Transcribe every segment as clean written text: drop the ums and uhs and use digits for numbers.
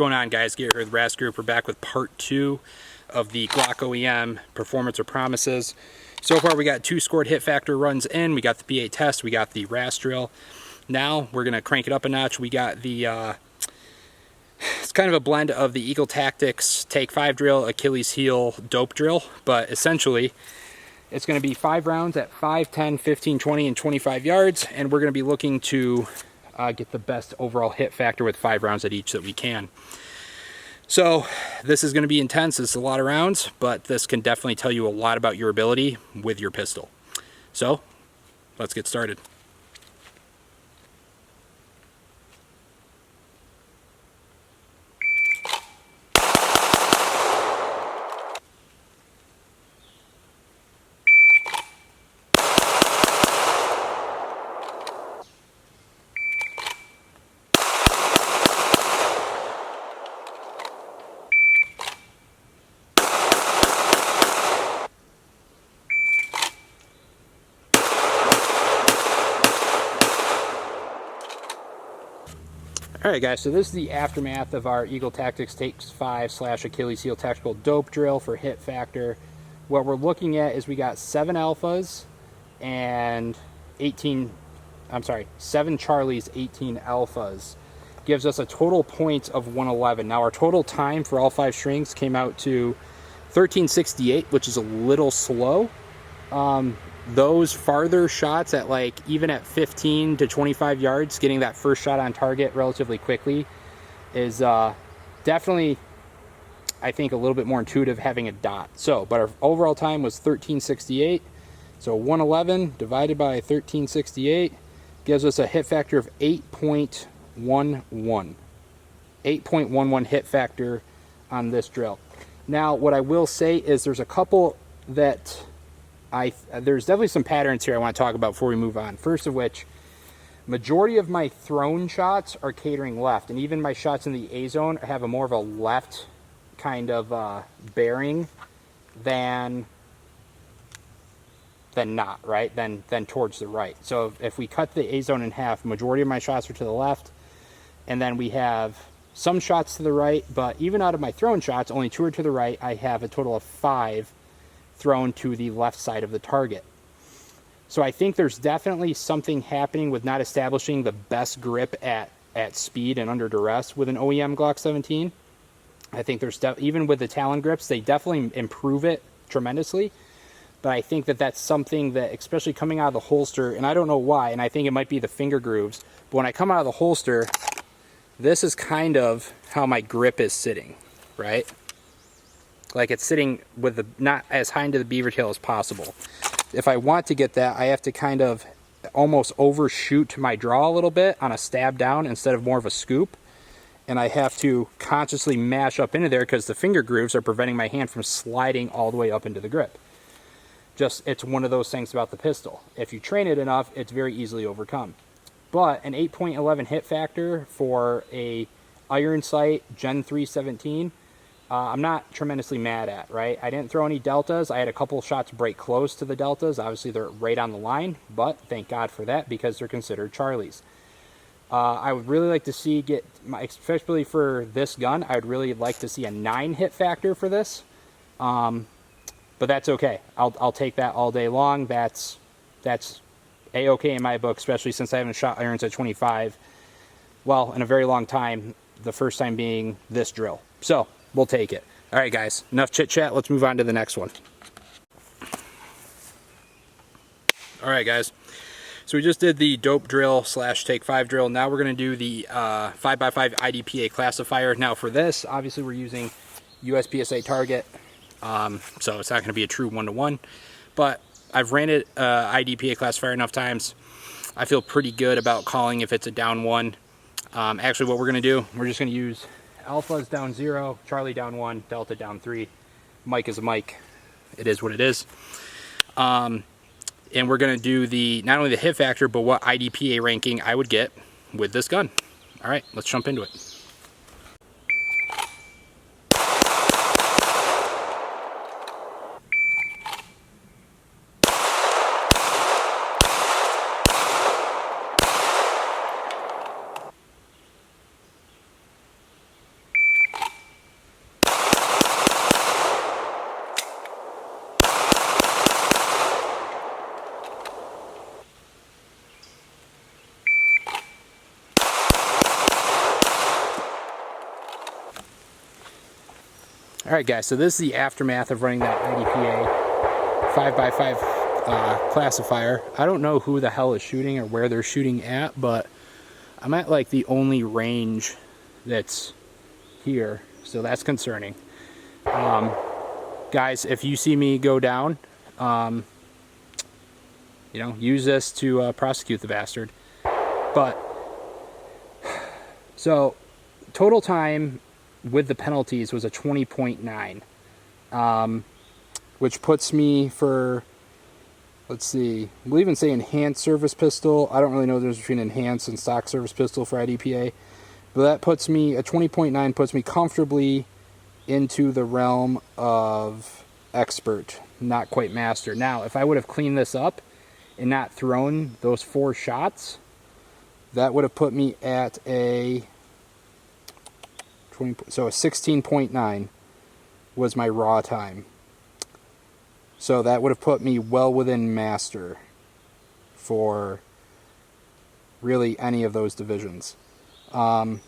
going on, guys? Garrett here with Rast Group. We're back with part 2 of the Glock OEM Performance or Promises. So far we got 2 scored hit factor runs in. We got the PA test, we got the Rast drill. Now we're going to crank it up a notch. We got the, it's kind of a blend of the Eagle Tactics Take 5 drill, Achilles heel dope drill, but essentially it's going to be 5 rounds at 5, 10, 15, 20, and 25 yards, and we're going to be looking to get the best overall hit factor with 5 rounds at each that we can. So this is going to be intense. It's a lot of rounds, but this can definitely tell you a lot about your ability with your pistol. So let's get started. Alright guys, so this is the aftermath of our Eagle Tactics Take 5 / Achilles heel tactical dope drill for hit factor. What we're looking at is we got 7 alphas and 7 Charlies, 18 alphas. Gives us a total points of 111. Now our total time for all 5 strings came out to 1368, which is a little slow. Those farther shots at even at 15 to 25 yards, getting that first shot on target relatively quickly is definitely, I think, a little bit more intuitive having a dot. So, but our overall time was 1368. So 111 divided by 1368 gives us a hit factor of 8.11. 8.11 hit factor on this drill. Now, what I will say is there's a couple that there's definitely some patterns here I want to talk about before we move on. First of which, majority of my thrown shots are catering left, and even my shots in the A zone have a more of a left kind of bearing than not, right? Than towards the right. So if we cut the A zone in half, majority of my shots are to the left, and then we have some shots to the right, but even out of my thrown shots, only 2 are to the right. I have a total of 5 thrown to the left side of the target. So I think there's definitely something happening with not establishing the best grip at speed and under duress with an OEM Glock 17. I think there's even with the Talon grips, they definitely improve it tremendously. But I think that that's something that, especially coming out of the holster, and I don't know why, and I think it might be the finger grooves, but when I come out of the holster, this is kind of how my grip is sitting, right? Like it's sitting with the not as high into the beaver tail as possible. If I want to get that, I have to kind of almost overshoot my draw a little bit on a stab down instead of more of a scoop. And I have to consciously mash up into there because the finger grooves are preventing my hand from sliding all the way up into the grip. Just, it's one of those things about the pistol. If you train it enough, it's very easily overcome. But an 8.11 hit factor for a iron sight Gen 3 17, I'm not tremendously mad at, right? I didn't throw any deltas. I had a couple shots break close to the deltas. Obviously, they're right on the line, but thank God for that because they're considered Charlies. I would really like to see especially for this gun, I would really like to see a 9 hit factor for this. But that's okay. I'll take that all day long. That's A-okay in my book, especially since I haven't shot irons at 25, well, in a very long time, the first time being this drill. So we'll take it. All right, guys, enough chit chat. Let's move on to the next one. All right, guys. So we just did the dope drill / Take 5 drill. Now we're going to do the 5x5 IDPA classifier. Now for this, obviously we're using USPSA target, so it's not going to be a true 1-to-1, but I've ran it IDPA classifier enough times. I feel pretty good about calling if it's a down 1. Actually, what we're going to do, we're just going to use Alpha's down 0, Charlie down 1, Delta down 3. Mike is a Mike. It is what it is. And we're going to do not only the hit factor, but what IDPA ranking I would get with this gun. All right, let's jump into it. Alright guys, so this is the aftermath of running that IDPA 5x5 classifier. I don't know who the hell is shooting or where they're shooting at, but I'm at like the only range that's here, so that's concerning. Guys, if you see me go down, you know, use this to prosecute the bastard. But, so, total time with the penalties was a 20.9, which puts me for, let's see, we'll even say enhanced service pistol. I don't really know the difference between enhanced and stock service pistol for IDPA, but that puts me, a 20.9 puts me comfortably into the realm of expert, not quite master. Now, if I would have cleaned this up and not thrown those 4 shots, that would have put me at a 20, so a 16.9 was my raw time. So that would have put me well within master for really any of those divisions. So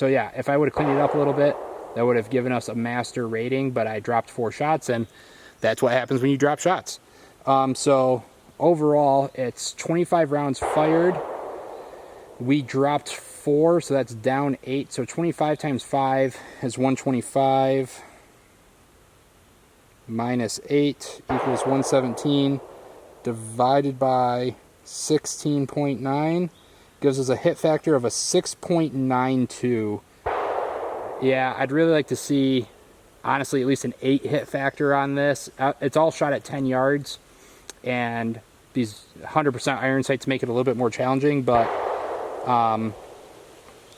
yeah, if I would have cleaned it up a little bit, that would have given us a master rating, but I dropped 4 shots, and that's what happens when you drop shots. So overall, it's 25 rounds fired. We dropped 4, so that's down 8. So 25 times 5 is 125. Minus 8 equals 117. Divided by 16.9 gives us a hit factor of a 6.92. Yeah, I'd really like to see, honestly, at least an 8 hit factor on this. It's all shot at 10 yards, and these 100% iron sights make it a little bit more challenging, but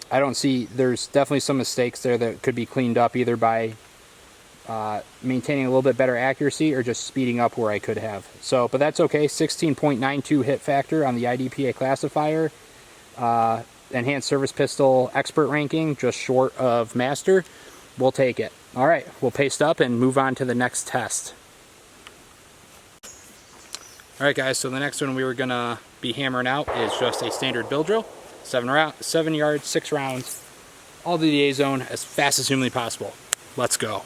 I don't see, there's definitely some mistakes there that could be cleaned up either by maintaining a little bit better accuracy or just speeding up where I could have. So, but that's okay. 16.92 hit factor on the IDPA classifier. Enhanced service pistol expert ranking, just short of master. We'll take it. All right, we'll paste up and move on to the next test. All right, guys, so the next one we were gonna be hammering out is just a standard bill drill. 7 yards, 6 rounds, all to the A zone as fast as humanly possible. Let's go.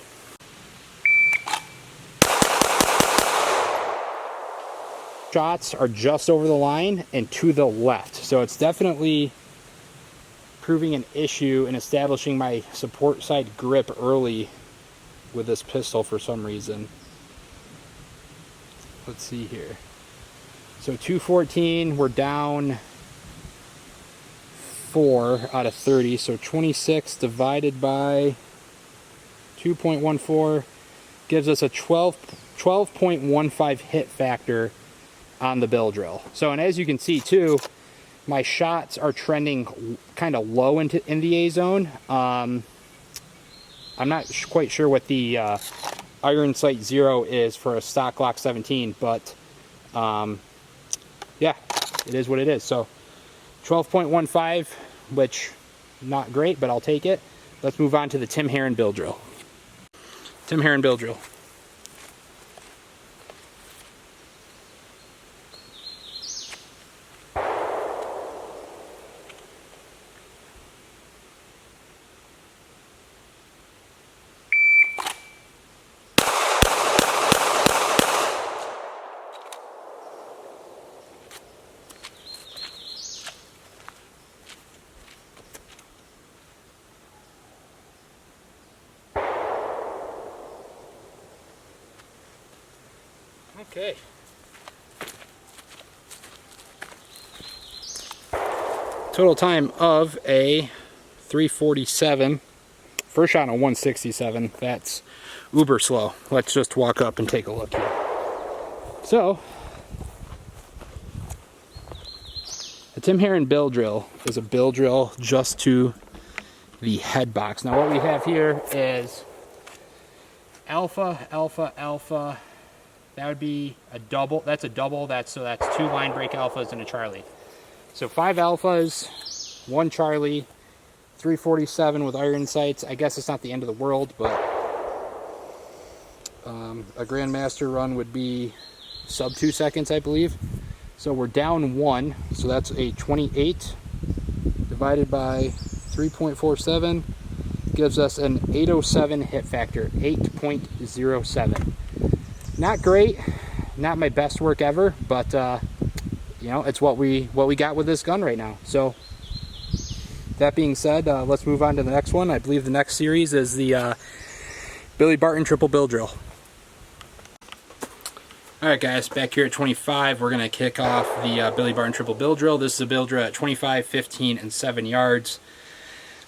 Shots are just over the line and to the left, so it's definitely proving an issue in establishing my support side grip early with this pistol for some reason. Let's see here. So 214, we're down 4 out of 30, so 26 divided by 2.14 gives us a 12.15 hit factor on the bill drill. So, and as you can see too, my shots are trending kind of low in the A zone. I'm not quite sure what the iron sight 0 is for a stock Glock 17, but yeah, it is what it is. So 12.15, which not great, but I'll take it. Let's move on to the Tim Herron bill drill. Tim Herron bill drill. Okay. Total time of a 347. First shot on a 167. That's uber slow. Let's just walk up and take a look here. So, the Tim Herron bill drill is a bill drill just to the head box. Now what we have here is alpha, alpha, alpha. That would be a double. That's a double. So that's 2 line break alphas and a Charlie. So 5 alphas, 1 Charlie, 347 with iron sights. I guess it's not the end of the world, but a Grandmaster run would be sub 2 seconds, I believe. So we're down 1. So that's a 28 divided by 3.47 gives us an 807 hit factor, 8.07. Not great, not my best work ever, but you know, it's what we got with this gun right now. So that being said, let's move on to the next one. I believe the next series is the Billy Barton triple bill drill. Alright guys, back here at 25, we're going to kick off the Billy Barton triple bill drill. This is a bill drill at 25, 15, and 7 yards.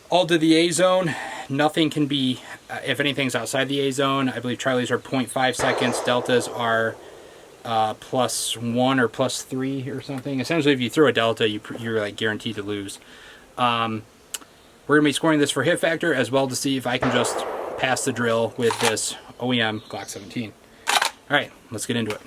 All to the A zone. Nothing can be, if anything's outside the A zone, I believe Charlies are 0.5 seconds, Deltas are +1 or +3 or something. Essentially, if you throw a Delta, you're like guaranteed to lose. We're going to be scoring this for hit factor as well to see if I can just pass the drill with this OEM Glock 17. Alright, let's get into it.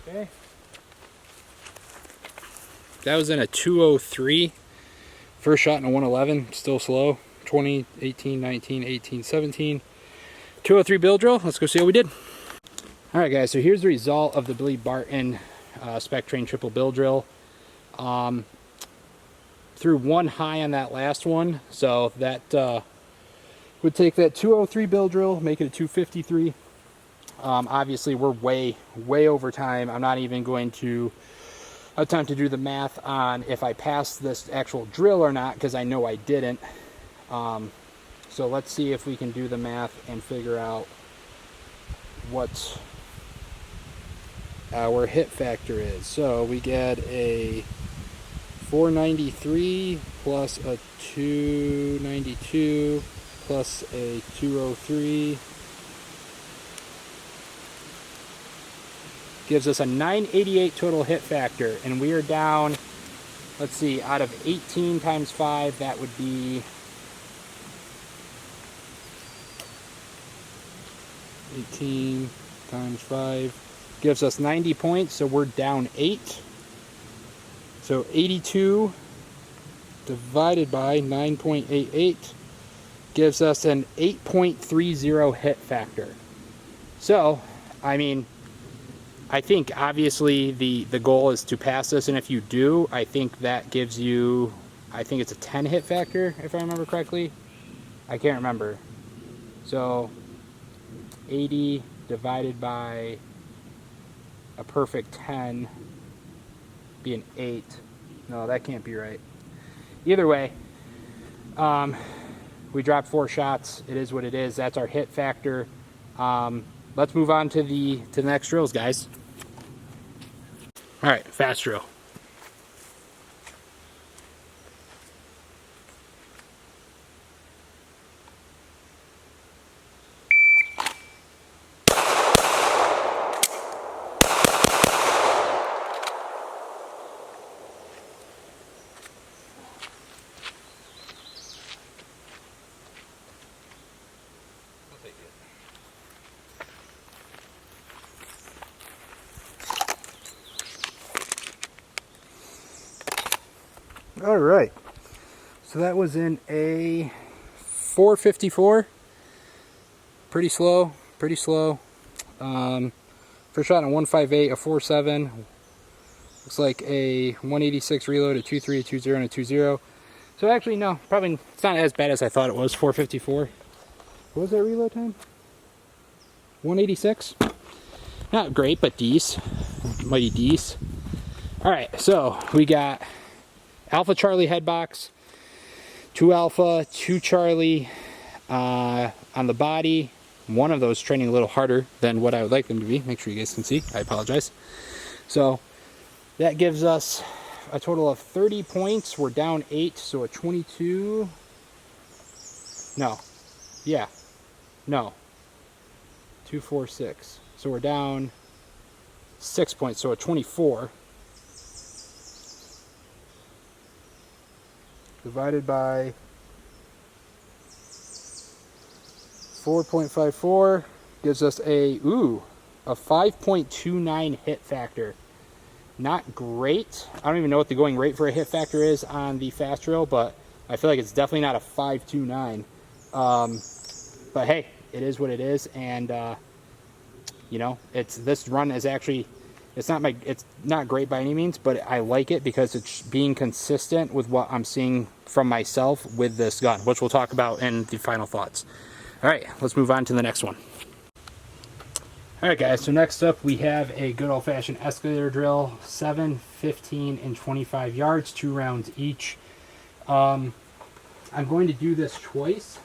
Okay. That was in a 203. First shot in a 111, still slow. 20, 18, 19, 18, 17. 203 bill drill. Let's go see how we did. Alright guys, so here's the result of the Billy Barton Spec Train triple bill drill. Threw one high on that last one, so that would take that 203 bill drill, make it a 253. Obviously we're way over time. I'm not even going to attempt to do the math on if I passed this actual drill or not, because I know I didn't. So let's see if we can do the math and figure out what our hit factor is. So we get a 493 plus a 292 plus a 203 gives us a 988 total hit factor, and we are down, let's see, out of 18 times 5, that would be 18 times 5 gives us 90 points, so we're down 8. So 82 divided by 9.88 gives us an 8.30 hit factor. So, I mean, I think obviously the goal is to pass this, and if you do, I think that gives you, I think it's a 10 hit factor, if I remember correctly. I can't remember. So 80 divided by a perfect 10 be an 8. No, that can't be right. Either way, we dropped 4 shots. It is what it is. That's our hit factor. Let's move on to the next drills, guys. All right, fast drill. All right, so that was in a 454. Pretty slow. First shot in a 158, a 47. Looks like a 186 reload, a 23, a 20, and a 20. So actually, no, probably it's not as bad as I thought it was. 454. What was that reload time? 186. Not great, but decent. Mighty decent. All right, so we got Alpha Charlie head box, 2 Alpha, 2 Charlie on the body. One of those training a little harder than what I would like them to be. Make sure you guys can see. I apologize. So that gives us a total of 30 points. We're down 8, so a 22. No. Yeah. No. 2, 4, 6. So we're down 6 points, so a 24. Divided by 4.54 gives us a 5.29 hit factor. Not great. I don't even know what the going rate for a hit factor is on the fast drill, but I feel like it's definitely not a 5.29. But hey, it is what it is, and you know, this run is actually, it's not great by any means, but I like it because it's being consistent with what I'm seeing from myself with this gun, which we'll talk about in the final thoughts. All right, let's move on to the next one. All right, guys, so next up we have a good old-fashioned escalator drill, 7, 15, and 25 yards, 2 rounds each. I'm going to do this twice.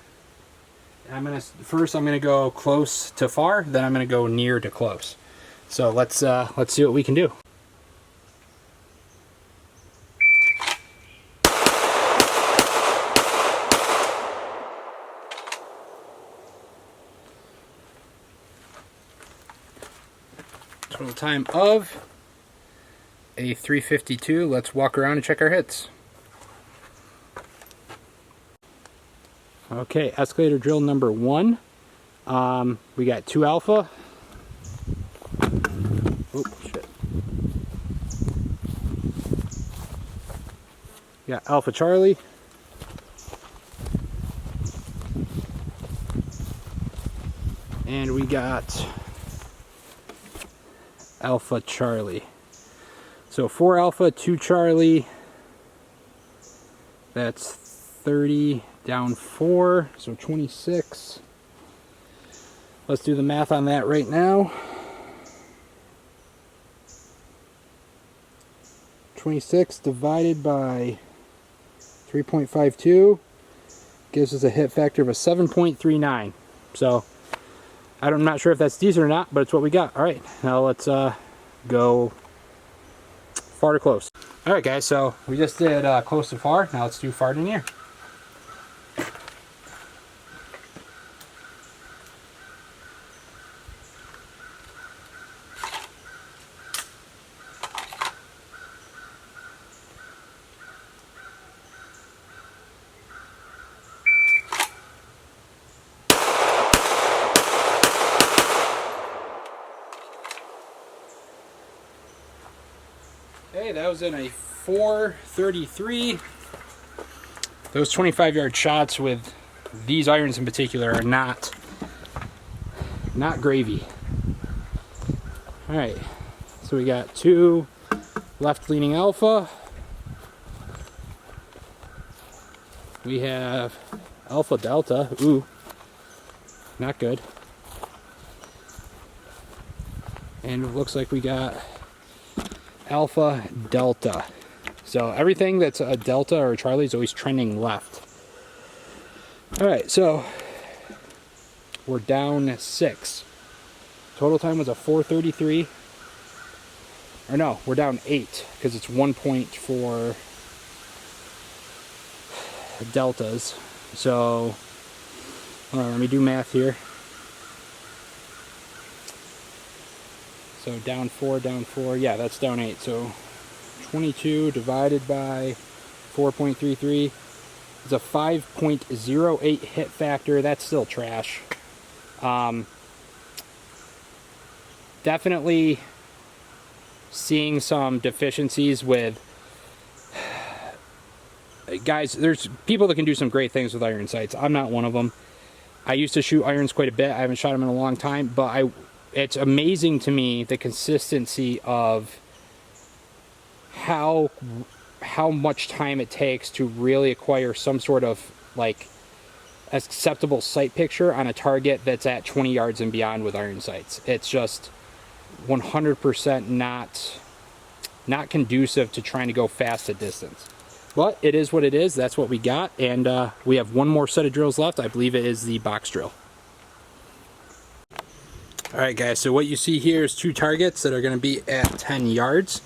I'm gonna go close to far, then I'm gonna go near to close. So let's see what we can do. Total time of a 3:52. Let's walk around and check our hits. Okay, escalator drill number 1. We got 2 alpha. Oh, shit. We got Alpha Charlie. And we got Alpha Charlie. So 4 Alpha, 2 Charlie. That's 30 down 4, so 26. Let's do the math on that right now. 26 divided by 3.52 gives us a hit factor of a 7.39. So I'm not sure if that's decent or not, but it's what we got. All right, now let's go far to close. All right, guys, so we just did close to far. Now let's do far to near. Okay, that was in a 433. Those 25-yard shots with these irons in particular are not gravy. All right, so we got 2 left-leaning alpha. We have Alpha Delta. Ooh, not good. And it looks like we got Alpha Delta. So everything that's a Delta or a Charlie is always trending left. All right, so we're down 6. Total time was a 4:33. Or no, we're down 8 because it's 1 point for deltas. So hold on, let me do math here. So down 4, yeah, that's down 8. So 22 divided by 4.33 is a 5.08 hit factor. That's still trash. Definitely seeing some deficiencies with guys. There's people that can do some great things with iron sights. I'm not one of them. I used to shoot irons quite a bit. I haven't shot them in a long time, but it's amazing to me the consistency of how much time it takes to really acquire some sort of like acceptable sight picture on a target that's at 20 yards and beyond with iron sights. It's just 100% not conducive to trying to go fast at distance. But it is what it is. That's what we got, and we have one more set of drills left. I believe it is the box drill. Alright guys, so what you see here is 2 targets that are going to be at 10 yards.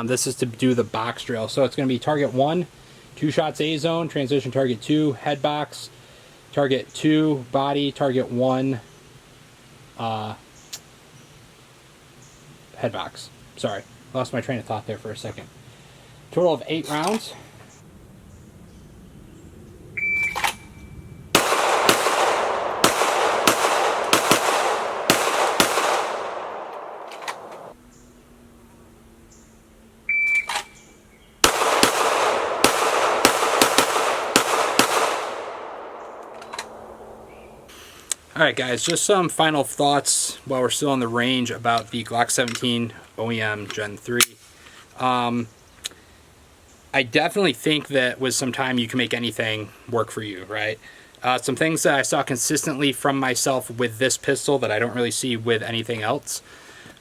This is to do the box drill. So it's going to be target 1, 2 shots A zone, transition target 2, head box, target 2, body, target 1, head box. Sorry, lost my train of thought there for a second. Total of 8 rounds. Alright guys, just some final thoughts while we're still on the range about the Glock 17 OEM Gen 3. I definitely think that with some time you can make anything work for you, right? Some things that I saw consistently from myself with this pistol that I don't really see with anything else.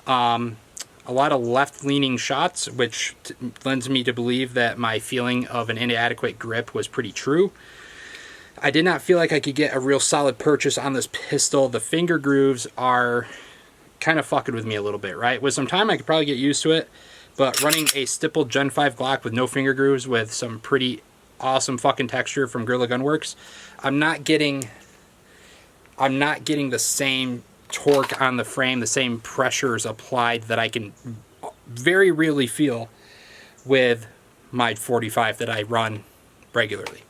A lot of left-leaning shots, which lends me to believe that my feeling of an inadequate grip was pretty true. I did not feel like I could get a real solid purchase on this pistol. The finger grooves are kind of fucking with me a little bit, right? With some time I could probably get used to it, but running a stippled Gen 5 Glock with no finger grooves with some pretty awesome fucking texture from Guerrilla Gunworks, I'm not getting the same torque on the frame, the same pressures applied that I can very rarely feel with my 45 that I run regularly.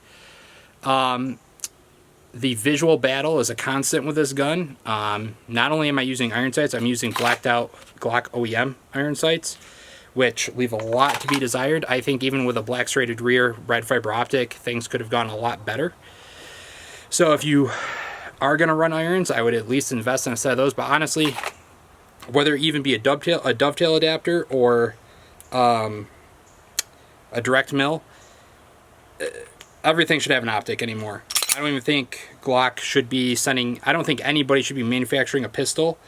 The visual battle is a constant with this gun. Not only am I using iron sights, I'm using blacked out Glock OEM iron sights, which leave a lot to be desired. I think even with a black serrated rear, red fiber optic, things could have gone a lot better. So if you are going to run irons, I would at least invest in a set of those. But honestly, whether it even be a dovetail adapter or a direct mill, everything should have an optic anymore. I don't even think Glock should be sending, I don't think anybody should be manufacturing a pistol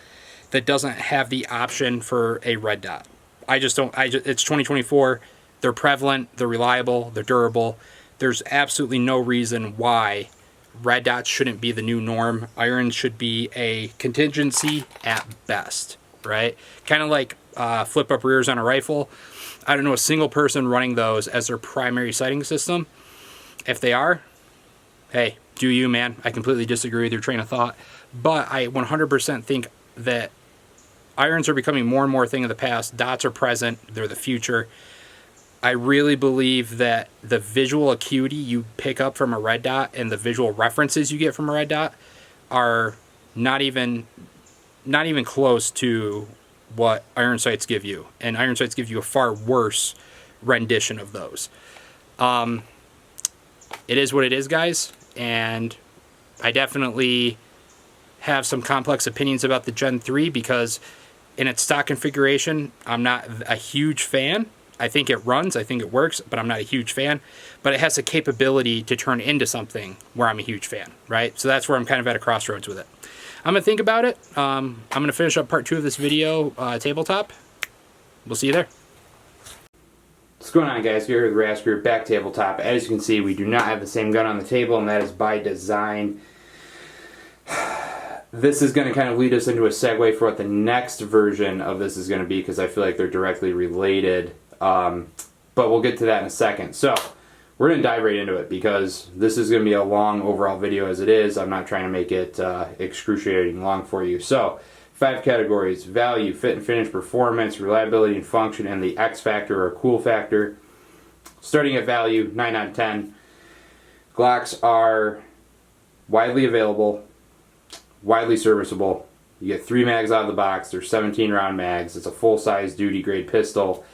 that doesn't have the option for a red dot. It's 2024. They're prevalent, they're reliable, they're durable. There's absolutely no reason why red dots shouldn't be the new norm. Irons should be a contingency at best, right? Kind of like flip up rears on a rifle. I don't know a single person running those as their primary sighting system. If they are, hey, do you, man. I completely disagree with your train of thought. But I 100% think that irons are becoming more and more a thing of the past. Dots are present. They're the future. I really believe that the visual acuity you pick up from a red dot and the visual references you get from a red dot are not even close to what iron sights give you. And iron sights give you a far worse rendition of those. It is what it is, guys. And I definitely have some complex opinions about the Gen 3 because in its stock configuration, I'm not a huge fan. I think it runs, I think it works, but I'm not a huge fan. But it has the capability to turn into something where I'm a huge fan, right? So that's where I'm kind of at a crossroads with it. I'm going to think about it. I'm going to finish up part 2 of this video, tabletop. We'll see you there. What's going on, guys? Here with Raspberry back tabletop. As you can see, we do not have the same gun on the table, and that is by design. This is going to kind of lead us into a segue for what the next version of this is going to be, because I feel like they're directly related. But we'll get to that in a second. So, we're going to dive right into it, because this is going to be a long overall video as it is. I'm not trying to make it excruciating long for you. So, 5 categories: value, fit and finish, performance, reliability and function, and the X factor or cool factor. Starting at value, 9 out of 10. Glocks are widely available, widely serviceable. You get 3 mags out of the box. They're 17 round mags. It's a full-size duty grade pistol.